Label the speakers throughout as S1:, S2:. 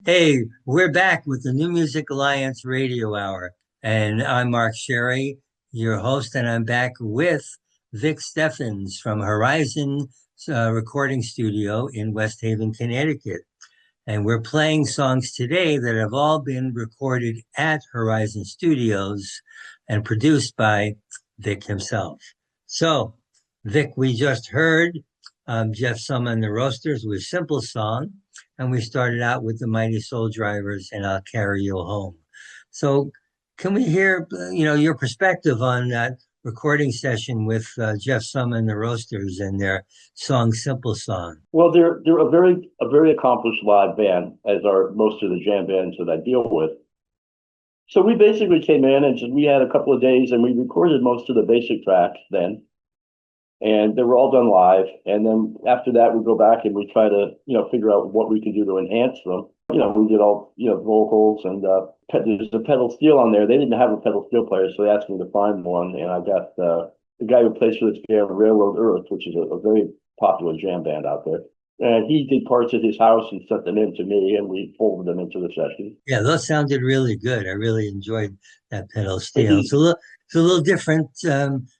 S1: Hey, we're back with the New Music Alliance Radio Hour, and I'm Mark Sherry, your host, and I'm back with Vic Steffens from Horizon Recording Studio in West Haven, Connecticut. And we're playing songs today that have all been recorded at Horizon Studios and produced by Vic himself. So, Vic, we just heard Jeff Summa and the Roasters with Simple Song, and we started out with the Mighty Soul Drivers and I'll Carry You Home. So, can we hear, your perspective on that recording session with Jeff Summa and the Roasters and their song Simple Song?
S2: Well, they're a very accomplished live band, as are most of the jam bands that I deal with. So we basically came in and we had a couple of days and we recorded most of the basic tracks then, and they were all done live. And then after that, we go back and we try to figure out what we could do to enhance them. We did all vocals and there's a pedal steel on there. They didn't have a pedal steel player, so they asked me to find one, and I got the guy who plays for this band, Railroad Earth, which is a very popular jam band out there. And he did parts at his house and sent them in to me, and we folded them into the session.
S1: Yeah, those sounded really good. I really enjoyed that pedal
S2: And
S1: steel. It's a little different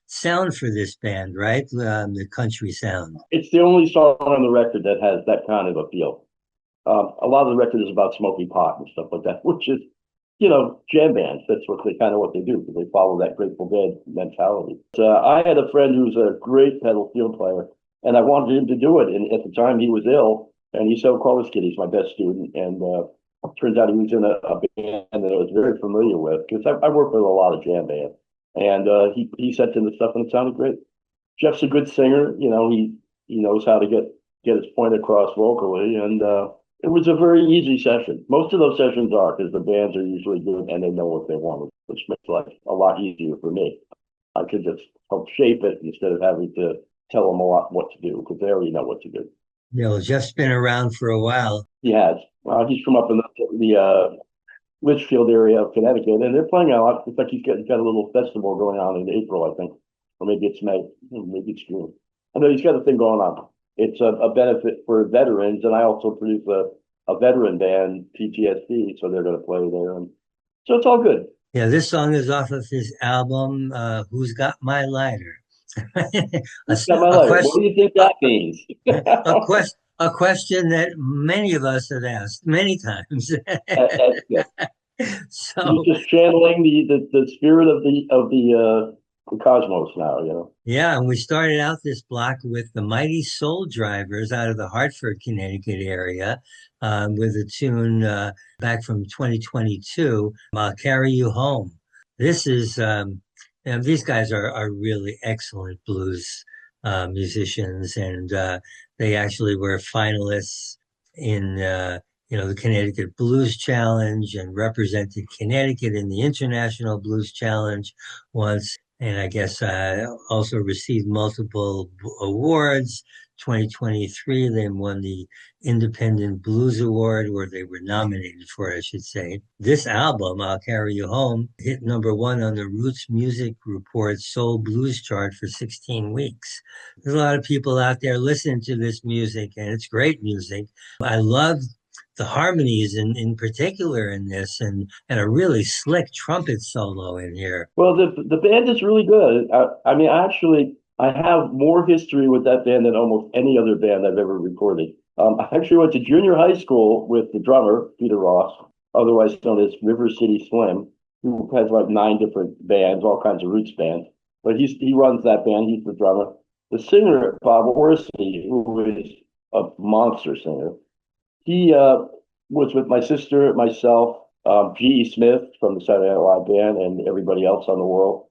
S1: sound for this band, right? The country sound.
S2: it's the only song on the record that has that kind of a feel. A lot of the record is about smoking pot and stuff like that, which is, jam bands. That's what they do, because they follow that Grateful Dead mentality. I had a friend who's a great pedal steel player, and I wanted him to do it. And at the time, he was ill, and he said, "Call this kid. He's my best student." And turns out he was in a band that I was very familiar with, because I work with a lot of jam bands. And he sent in the stuff, and it sounded great. Jeff's a good singer. He knows how to get his point across vocally, and it was a very easy session. Most of those sessions are, because the bands are usually good and they know what they want, which makes life a lot easier for me. I could just help shape it instead of having to tell them a lot what to do, because they already know what to do.
S1: Jeff's been around for a while.
S2: He has. He's from up in the Litchfield area of Connecticut, and they're playing a lot. It's like he's got a little festival going on in April, I think, or maybe it's May, maybe it's June. I know he's got a thing going on. It's a benefit for veterans, and I also produce a veteran band, PTSD, so they're going to play there, and so it's all good.
S1: Yeah, this song is off of his album, Who's Got My Lighter? a,
S2: Who's got my
S1: a
S2: lighter? What
S1: question,
S2: do you think
S1: a,
S2: that means?
S1: a question that many of us have asked many times.
S2: That's good. He's
S1: So,
S2: just channeling the spirit of the cosmos now,
S1: yeah, and we started out this block with the Mighty Soul Drivers out of the Hartford, Connecticut area, with a tune back from 2022, I'll Carry You Home. This is, and these guys are really excellent blues musicians, and they actually were finalists in, the Connecticut Blues Challenge and represented Connecticut in the International Blues Challenge once. And I guess also received multiple awards. 2023, they won the Independent Blues Award, or they were nominated for it, I should say. This album, I'll Carry You Home, hit #1 on the Roots Music Report Soul Blues chart for 16 weeks. There's a lot of people out there listening to this music, and it's great music. I love the harmonies in particular in this, and a really slick trumpet solo in here.
S2: Well, the band is really good. I mean, actually, I have more history with that band than almost any other band I've ever recorded. I actually went to junior high school with the drummer, Peter Ross, otherwise known as River City Slim, who has like 9 different bands, all kinds of roots bands. But he runs that band. He's the drummer. The singer, Bob Orsi, who is a monster singer, he was with my sister, myself, G.E. Smith from the Saturday Night Live band, and everybody else on the world.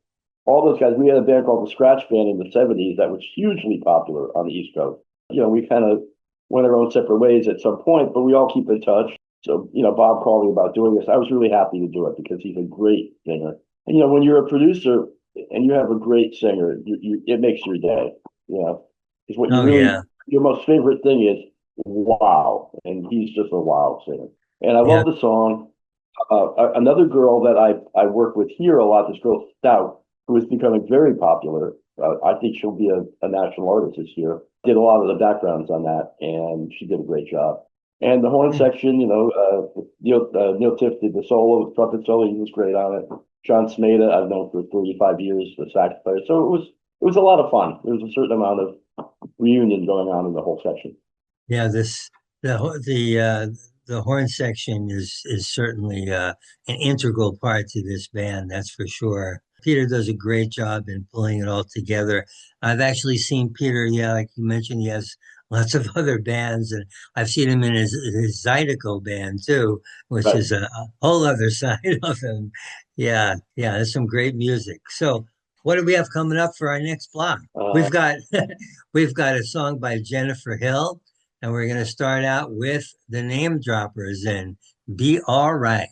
S2: All those guys. We had a band called the Scratch Band in the '70s that was hugely popular on the East Coast. We kind of went our own separate ways at some point, but we all keep in touch. So, Bob called me about doing this. I was really happy to do it because he's a great singer. And, when you're a producer and you have a great singer, it makes your day, Because what you
S1: Oh,
S2: really,
S1: yeah.
S2: your most favorite thing is wow. And he's just a wow singer. And I
S1: Yeah.
S2: love the song. Another girl that I work with here a lot, this girl Stout, who is becoming very popular. I think she'll be a national artist this year. Did a lot of the backgrounds on that, and she did a great job. And the horn section, Neil Tiff did the solo, the trumpet solo. He was great on it. John Smeda, I've known for 35 years, the sax player. So it was a lot of fun. There was a certain amount of reunion going on in the whole section.
S1: Yeah, the horn section is certainly an integral part to this band, that's for sure. Peter does a great job in pulling it all together. I've actually seen Peter, yeah, like you mentioned, he has lots of other bands, and I've seen him in his Zydeco band too, which
S2: Right.
S1: is a whole other side of him. Yeah, yeah, there's some great music. So, what do we have coming up for our next block?
S2: Uh,
S1: We've got we've got a song by Jennifer Hill, and we're going to start out with the Namedroppers and Be All Right.